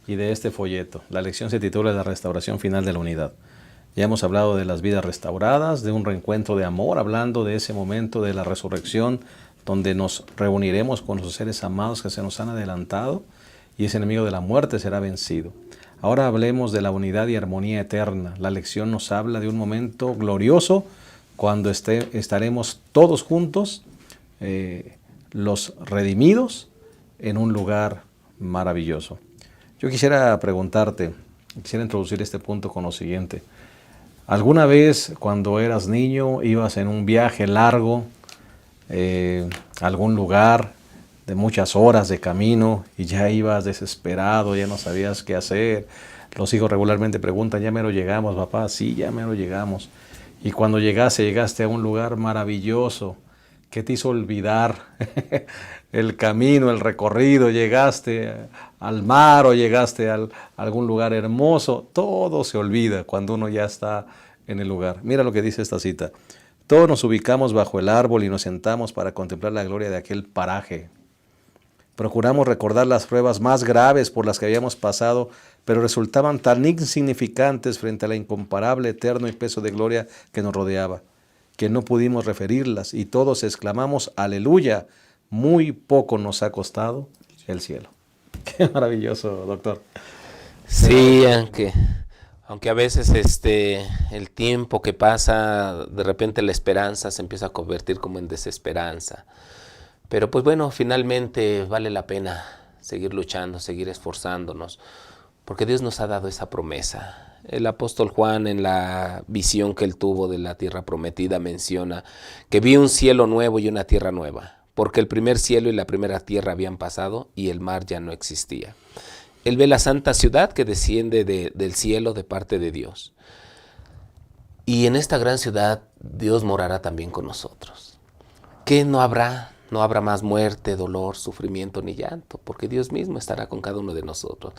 y de este folleto. La lección se titula La restauración final de la unidad. Ya hemos hablado de las vidas restauradas, de un reencuentro de amor, hablando de ese momento de la resurrección donde nos reuniremos con los seres amados que se nos han adelantado y ese enemigo de la muerte será vencido. Ahora hablemos de la unidad y armonía eterna. La lección nos habla de un momento glorioso cuando estaremos todos juntos, los redimidos, en un lugar maravilloso. Yo quisiera preguntarte, quisiera introducir este punto con lo siguiente. ¿Alguna vez cuando eras niño ibas en un viaje largo a algún lugar de muchas horas de camino y ya ibas desesperado, ya no sabías qué hacer? Los hijos regularmente preguntan, ¿ya mero llegamos, papá? Sí, ya mero llegamos. Y cuando llegaste a un lugar maravilloso que te hizo olvidar el camino, el recorrido, llegaste al mar o llegaste a algún lugar hermoso, todo se olvida cuando uno ya está en el lugar. Mira lo que dice esta cita. Todos nos ubicamos bajo el árbol y nos sentamos para contemplar la gloria de aquel paraje. Procuramos recordar las pruebas más graves por las que habíamos pasado, pero resultaban tan insignificantes frente a la incomparable, eterno y peso de gloria que nos rodeaba, que no pudimos referirlas y todos exclamamos, ¡aleluya! Muy poco nos ha costado el cielo. Qué maravilloso, doctor. Sí, aunque a veces el tiempo que pasa, de repente la esperanza se empieza a convertir como en desesperanza. Pero pues bueno, finalmente vale la pena seguir luchando, seguir esforzándonos, porque Dios nos ha dado esa promesa. El apóstol Juan, en la visión que él tuvo de la tierra prometida, menciona que vio un cielo nuevo y una tierra nueva, porque el primer cielo y la primera tierra habían pasado y el mar ya no existía. Él ve la santa ciudad que desciende del cielo de parte de Dios. Y en esta gran ciudad Dios morará también con nosotros. ¿Qué no habrá? No habrá más muerte, dolor, sufrimiento ni llanto, porque Dios mismo estará con cada uno de nosotros.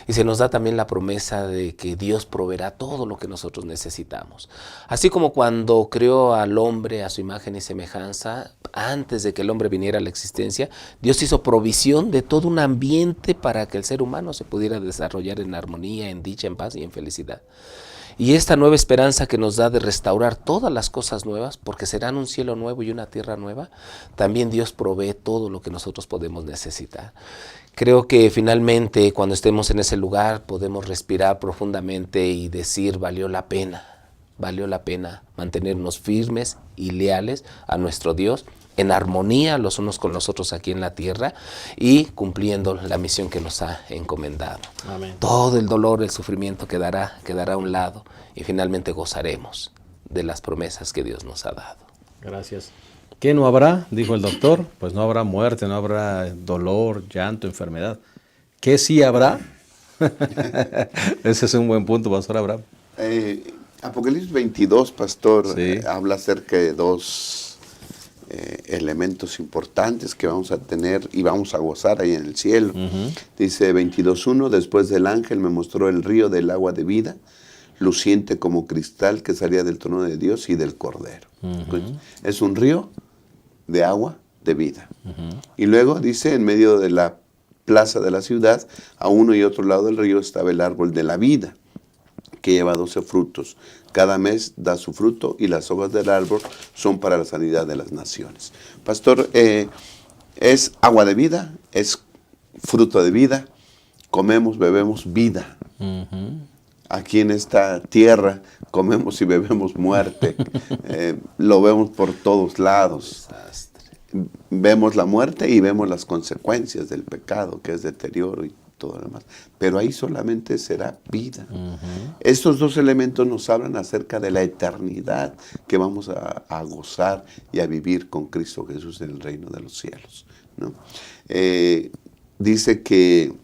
Y se nos da también la promesa de que Dios proveerá todo lo que nosotros necesitamos. Así como cuando creó al hombre a su imagen y semejanza, antes de que el hombre viniera a la existencia, Dios hizo provisión de todo un ambiente para que el ser humano se pudiera desarrollar en armonía, en dicha, en paz y en felicidad. Y esta nueva esperanza que nos da de restaurar todas las cosas nuevas, porque serán un cielo nuevo y una tierra nueva, también Dios provee todo lo que nosotros podemos necesitar. Creo que finalmente cuando estemos en ese lugar podemos respirar profundamente y decir valió la pena mantenernos firmes y leales a nuestro Dios, en armonía los unos con los otros aquí en la tierra y cumpliendo la misión que nos ha encomendado. Amén. Todo el dolor, el sufrimiento quedará a un lado y finalmente gozaremos de las promesas que Dios nos ha dado. Gracias. ¿Qué no habrá? Dijo el doctor. Pues no habrá muerte, no habrá dolor, llanto, enfermedad. ¿Qué sí habrá? Ese es un buen punto, Pastor Abraham. Apocalipsis 22, Pastor, Sí. habla acerca de dos elementos importantes que vamos a tener y vamos a gozar ahí en el cielo. Dice 22:1, después del ángel me mostró el río del agua de vida, luciente como cristal que salía del trono de Dios y del Cordero. Es un río de agua de vida. Y luego dice, en medio de la plaza de la ciudad, a uno y otro lado del río estaba el árbol de la vida, que lleva 12 frutos. Cada mes da su fruto y las hojas del árbol son para la sanidad de las naciones. Pastor, es agua de vida, es fruto de vida, comemos, bebemos vida. Aquí en esta tierra comemos y bebemos muerte. Lo vemos por todos lados. Vemos la muerte y vemos las consecuencias del pecado, que es deterioro y todo lo demás. Pero ahí solamente será vida. Estos dos elementos nos hablan acerca de la eternidad que vamos a gozar y a vivir con Cristo Jesús en el reino de los cielos, ¿no? Dice que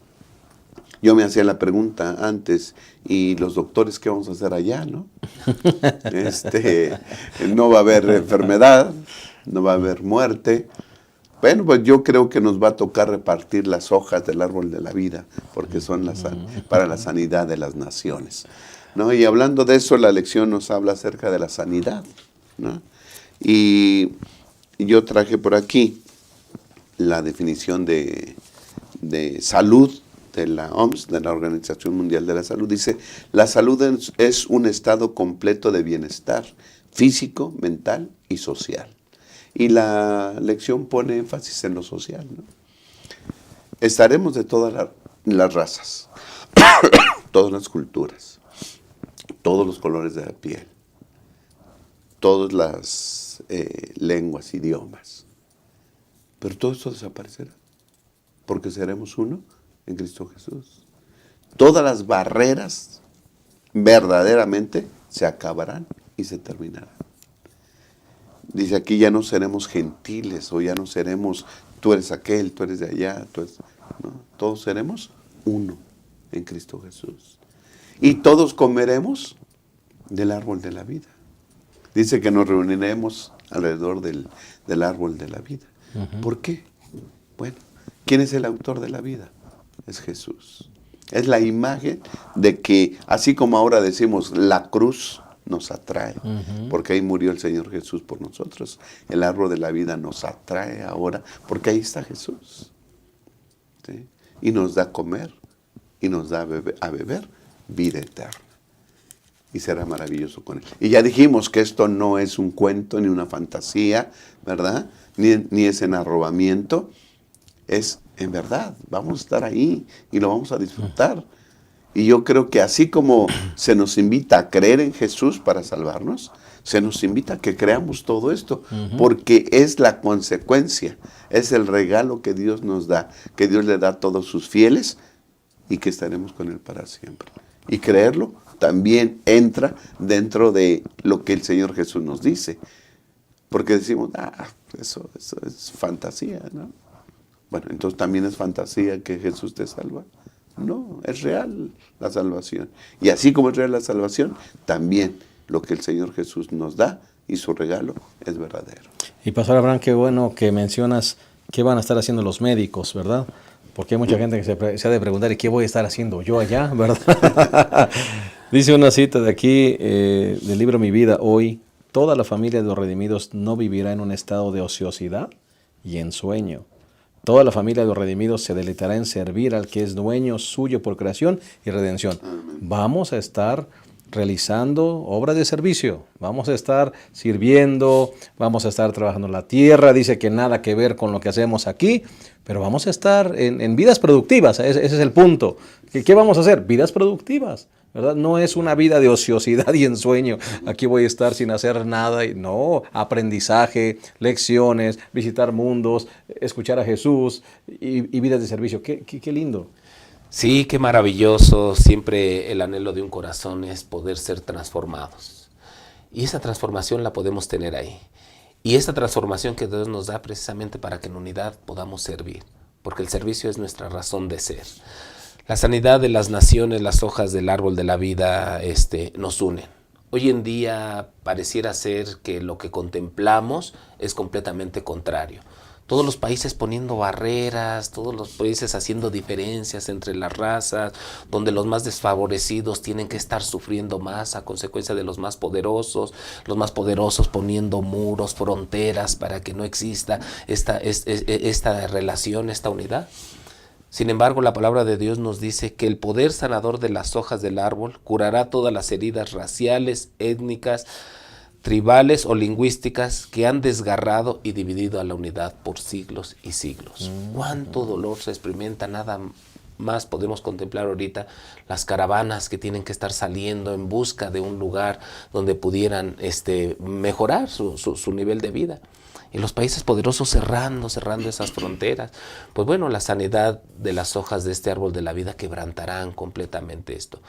yo me hacía la pregunta antes, ¿y los doctores qué vamos a hacer allá, no? No va a haber enfermedad, no va a haber muerte. Bueno, pues yo creo que nos va a tocar repartir las hojas del árbol de la vida, porque son para la sanidad de las naciones, ¿no? Y hablando de eso, la lección nos habla acerca de la sanidad, ¿no? Y yo traje por aquí la definición de salud de la OMS, de la Organización Mundial de la Salud. Dice, la salud es un estado completo de bienestar físico, mental y social. Y la lección pone énfasis en lo social, ¿no? Estaremos de todas las razas, todas las culturas, todos los colores de la piel, todas las lenguas, idiomas. Pero todo esto desaparecerá, porque seremos uno en Cristo Jesús. Todas las barreras verdaderamente se acabarán y se terminarán. Dice aquí, ya no seremos gentiles, o ya no seremos, tú eres aquel, tú eres de allá, no, todos seremos uno en Cristo Jesús. Y todos comeremos del árbol de la vida. Dice que nos reuniremos alrededor del árbol de la vida. Uh-huh. ¿Por qué? Bueno, ¿quién es el autor de la vida? Es Jesús. Es la imagen de que, así como ahora decimos, la cruz nos atrae, uh-huh, porque ahí murió el Señor Jesús por nosotros. El árbol de la vida nos atrae ahora, porque ahí está Jesús. ¿Sí? Y nos da a comer, y nos da a beber vida eterna. Y será maravilloso con él. Y ya dijimos que esto no es un cuento, ni una fantasía, ¿verdad? Ni es en arrobamiento, es en verdad. Vamos a estar ahí y lo vamos a disfrutar. Y yo creo que así como se nos invita a creer en Jesús para salvarnos, se nos invita a que creamos todo esto, uh-huh, porque es la consecuencia, es el regalo que Dios nos da, que Dios le da a todos sus fieles y que estaremos con Él para siempre. Y creerlo también entra dentro de lo que el Señor Jesús nos dice, porque decimos, eso es fantasía, ¿no? Bueno, entonces también es fantasía que Jesús te salva. No, es real la salvación. Y así como es real la salvación, también lo que el Señor Jesús nos da y su regalo es verdadero. Y Pastor Abraham, qué bueno que mencionas qué van a estar haciendo los médicos, ¿verdad? Porque hay mucha gente que se ha de preguntar, ¿y qué voy a estar haciendo yo allá, verdad? Dice una cita de aquí, del libro Mi Vida Hoy: toda la familia de los redimidos no vivirá en un estado de ociosidad y ensueño. Toda la familia de los redimidos se deleitará en servir al que es dueño suyo por creación y redención. Vamos a estar realizando obras de servicio, vamos a estar sirviendo, vamos a estar trabajando en la tierra. Dice que nada que ver con lo que hacemos aquí, pero vamos a estar en vidas productivas. Ese es el punto. ¿Qué vamos a hacer? Vidas productivas, ¿verdad? No es una vida de ociosidad y ensueño. Aquí voy a estar sin hacer nada. No, aprendizaje, lecciones, visitar mundos, escuchar a Jesús y vidas de servicio. Qué lindo. Sí, qué maravilloso. Siempre el anhelo de un corazón es poder ser transformados. Y esa transformación la podemos tener ahí. Y esa transformación que Dios nos da precisamente para que en unidad podamos servir. Porque el servicio es nuestra razón de ser. La sanidad de las naciones, las hojas del árbol de la vida nos unen. Hoy en día pareciera ser que lo que contemplamos es completamente contrario. Todos los países poniendo barreras, todos los países haciendo diferencias entre las razas, donde los más desfavorecidos tienen que estar sufriendo más a consecuencia de los más poderosos poniendo muros, fronteras para que no exista esta relación, esta unidad. Sin embargo, la palabra de Dios nos dice que el poder sanador de las hojas del árbol curará todas las heridas raciales, étnicas, tribales o lingüísticas que han desgarrado y dividido a la unidad por siglos y siglos. ¿Cuánto dolor se experimenta? Nada más podemos contemplar ahorita las caravanas que tienen que estar saliendo en busca de un lugar donde pudieran mejorar su nivel de vida. Y los países poderosos cerrando esas fronteras. Pues bueno, la sanidad de las hojas de este árbol de la vida quebrantarán completamente esto.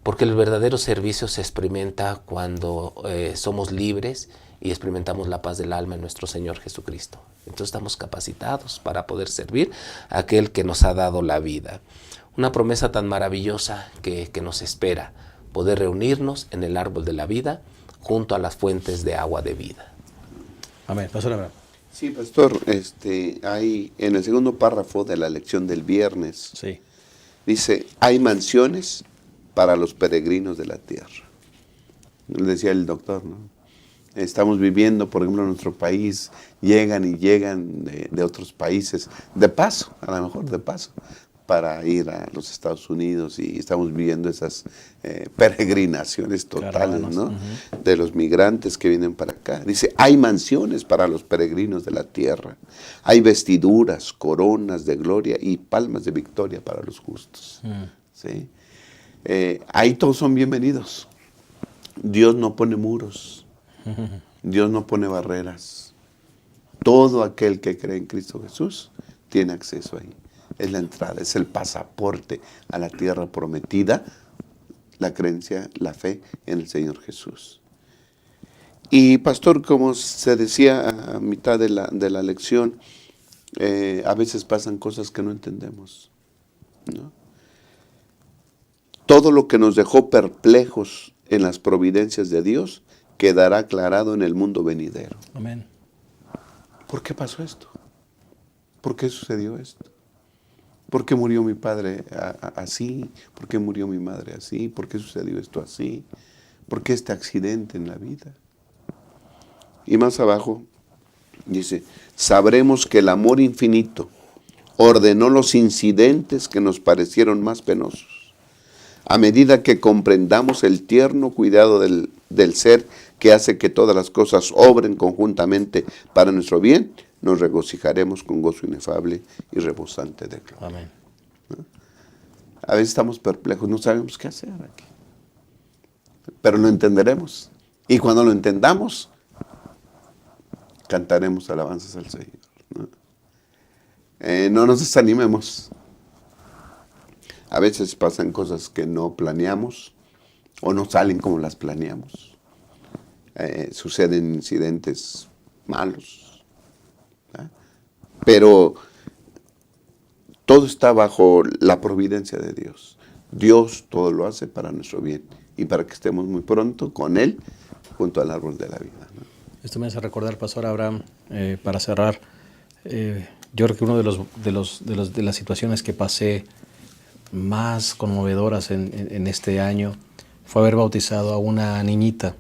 Porque el verdadero servicio se experimenta cuando somos libres y experimentamos la paz del alma en nuestro Señor Jesucristo. Entonces estamos capacitados para poder servir a aquel que nos ha dado la vida. Una promesa tan maravillosa que nos espera, poder reunirnos en el árbol de la vida junto a las fuentes de agua de vida. Amén. Pastor Abraham. Sí, pastor, hay en el segundo párrafo de la lección del viernes, sí, dice, hay mansiones para los peregrinos de la tierra. Decía el doctor, ¿no? Estamos viviendo, por ejemplo, en nuestro país, llegan y llegan de otros países, de paso, a lo mejor de paso, para ir a los Estados Unidos, y estamos viviendo esas peregrinaciones totales, ¿no? Uh-huh. De los migrantes que vienen para acá. Dice, hay mansiones para los peregrinos de la tierra, hay vestiduras, coronas de gloria y palmas de victoria para los justos. ¿Sí? Ahí todos son bienvenidos. Dios no pone muros, Dios no pone barreras. Todo aquel que cree en Cristo Jesús tiene acceso ahí. Es la entrada, es el pasaporte a la tierra prometida, la creencia, la fe en el Señor Jesús. Y pastor, como se decía a mitad de la lección, a veces pasan cosas que no entendemos, ¿no? Todo lo que nos dejó perplejos en las providencias de Dios quedará aclarado en el mundo venidero. Amén. ¿Por qué pasó esto? ¿Por qué sucedió esto? ¿Por qué murió mi padre así? ¿Por qué murió mi madre así? ¿Por qué sucedió esto así? ¿Por qué este accidente en la vida? Y más abajo dice, sabremos que el amor infinito ordenó los incidentes que nos parecieron más penosos. A medida que comprendamos el tierno cuidado del ser que hace que todas las cosas obren conjuntamente para nuestro bien, nos regocijaremos con gozo inefable y rebosante de gloria. Amén. ¿No? A veces estamos perplejos, no sabemos qué hacer aquí. Pero lo entenderemos. Y cuando lo entendamos, cantaremos alabanzas al Señor. ¿No? No nos desanimemos. A veces pasan cosas que no planeamos o no salen como las planeamos. Suceden incidentes malos. Pero todo está bajo la providencia de Dios. Dios todo lo hace para nuestro bien y para que estemos muy pronto con Él junto al árbol de la vida, ¿no? Esto me hace recordar, Pastor Abraham, para cerrar, yo creo que una de las situaciones que pasé más conmovedoras en este año fue haber bautizado a una niñita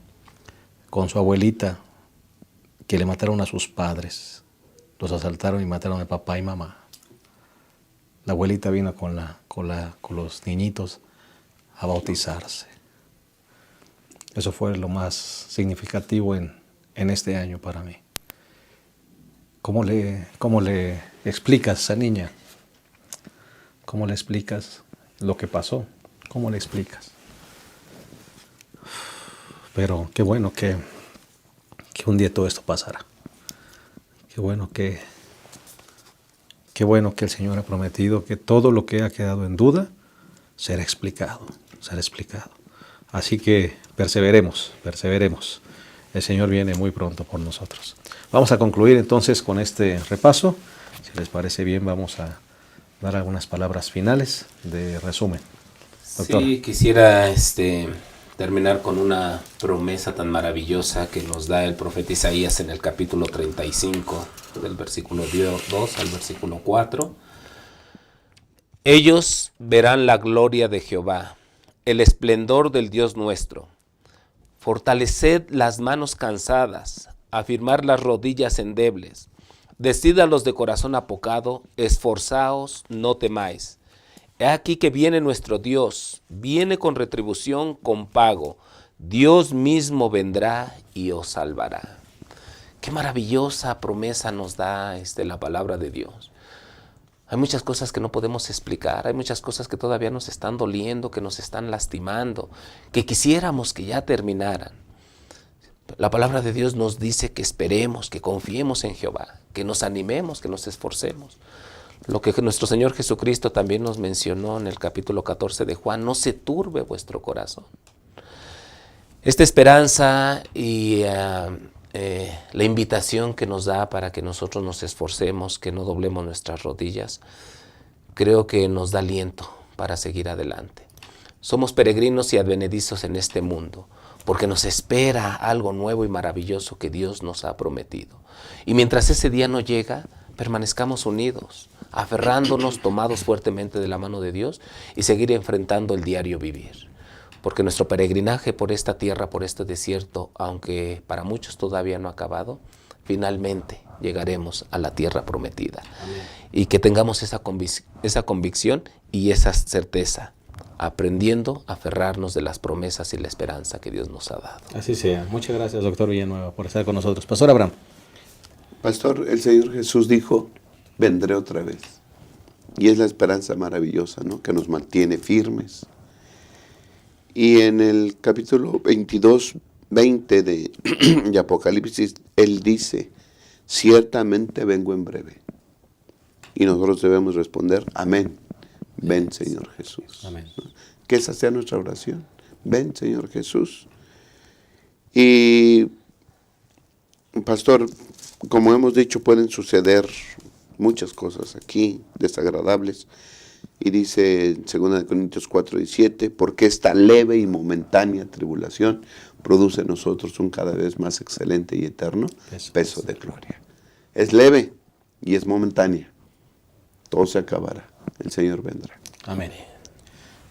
con su abuelita que le mataron a sus padres. Los asaltaron y mataron a papá y mamá. La abuelita vino con los niñitos a bautizarse. Eso fue lo más significativo en este año para mí. ¿Cómo le explicas a esa niña? ¿Cómo le explicas lo que pasó? ¿Cómo le explicas? Pero qué bueno que un día todo esto pasará. Qué bueno que el Señor ha prometido que todo lo que ha quedado en duda será explicado. Así que perseveremos. El Señor viene muy pronto por nosotros. Vamos a concluir entonces con este repaso. Si les parece bien, vamos a dar algunas palabras finales de resumen. Doctor. Sí, quisiera terminar con una promesa tan maravillosa que nos da el profeta Isaías en el capítulo 35, del versículo 2 al versículo 4. Ellos verán la gloria de Jehová, el esplendor del Dios nuestro. Fortaleced las manos cansadas, afirmar las rodillas endebles. Decid a los de corazón apocado, esforzaos, no temáis. He aquí que viene nuestro Dios, viene con retribución, con pago. Dios mismo vendrá y os salvará. Qué maravillosa promesa nos da la palabra de Dios. Hay muchas cosas que no podemos explicar, hay muchas cosas que todavía nos están doliendo, que nos están lastimando, que quisiéramos que ya terminaran. La palabra de Dios nos dice que esperemos, que confiemos en Jehová, que nos animemos, que nos esforcemos. Lo que nuestro Señor Jesucristo también nos mencionó en el capítulo 14 de Juan, no se turbe vuestro corazón. Esta esperanza y la invitación que nos da para que nosotros nos esforcemos, que no doblemos nuestras rodillas, creo que nos da aliento para seguir adelante. Somos peregrinos y advenedizos en este mundo, porque nos espera algo nuevo y maravilloso que Dios nos ha prometido. Y mientras ese día no llega, permanezcamos unidos, aferrándonos, tomados fuertemente de la mano de Dios y seguir enfrentando el diario vivir. porque nuestro peregrinaje por esta tierra, por este desierto, aunque para muchos todavía no ha acabado, finalmente llegaremos a la tierra prometida. Amén. Y que tengamos esa convicción y esa certeza, aprendiendo a aferrarnos de las promesas y la esperanza que Dios nos ha dado. Así sea. Muchas gracias, doctor Villanueva, por estar con nosotros. Pastor Abraham. Pastor, el Señor Jesús dijo, vendré otra vez. Y es la esperanza maravillosa, ¿no?, que nos mantiene firmes. Y en el capítulo 22, 20 de Apocalipsis, Él dice, ciertamente vengo en breve. Y nosotros debemos responder, amén. Ven, Señor Jesús. Amén. Que esa sea nuestra oración. Ven, Señor Jesús. Y, pastor, como hemos dicho, pueden suceder muchas cosas aquí, desagradables. Y dice en 2 Corintios 4:17, porque esta leve y momentánea tribulación produce en nosotros un cada vez más excelente y eterno peso de gloria. Es leve y es momentánea. Todo se acabará. El Señor vendrá. Amén.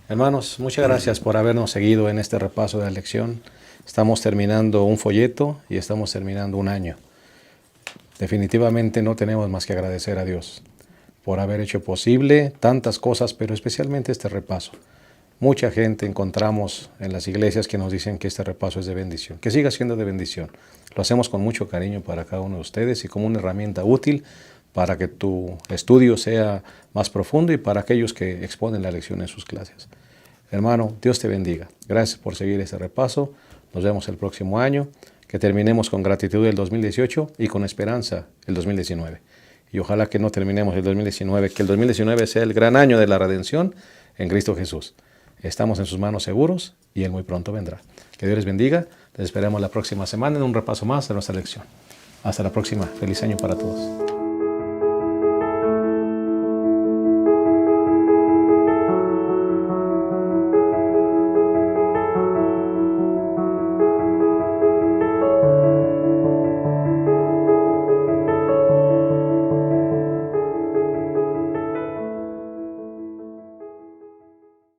Hermanos, muchas gracias por habernos seguido en este repaso de la lección. Estamos terminando un folleto y estamos terminando un año. Definitivamente no tenemos más que agradecer a Dios por haber hecho posible tantas cosas, pero especialmente este repaso. Mucha gente encontramos en las iglesias que nos dicen que este repaso es de bendición, que siga siendo de bendición. Lo hacemos con mucho cariño para cada uno de ustedes y como una herramienta útil para que tu estudio sea más profundo y para aquellos que exponen la lección en sus clases. Hermano, Dios te bendiga. Gracias por seguir este repaso. Nos vemos el próximo año. Que terminemos con gratitud el 2018 y con esperanza el 2019. Y ojalá que no terminemos el 2019, que el 2019 sea el gran año de la redención en Cristo Jesús. Estamos en sus manos seguros y Él muy pronto vendrá. Que Dios les bendiga. Les esperamos la próxima semana en un repaso más de nuestra lección. Hasta la próxima. Feliz año para todos.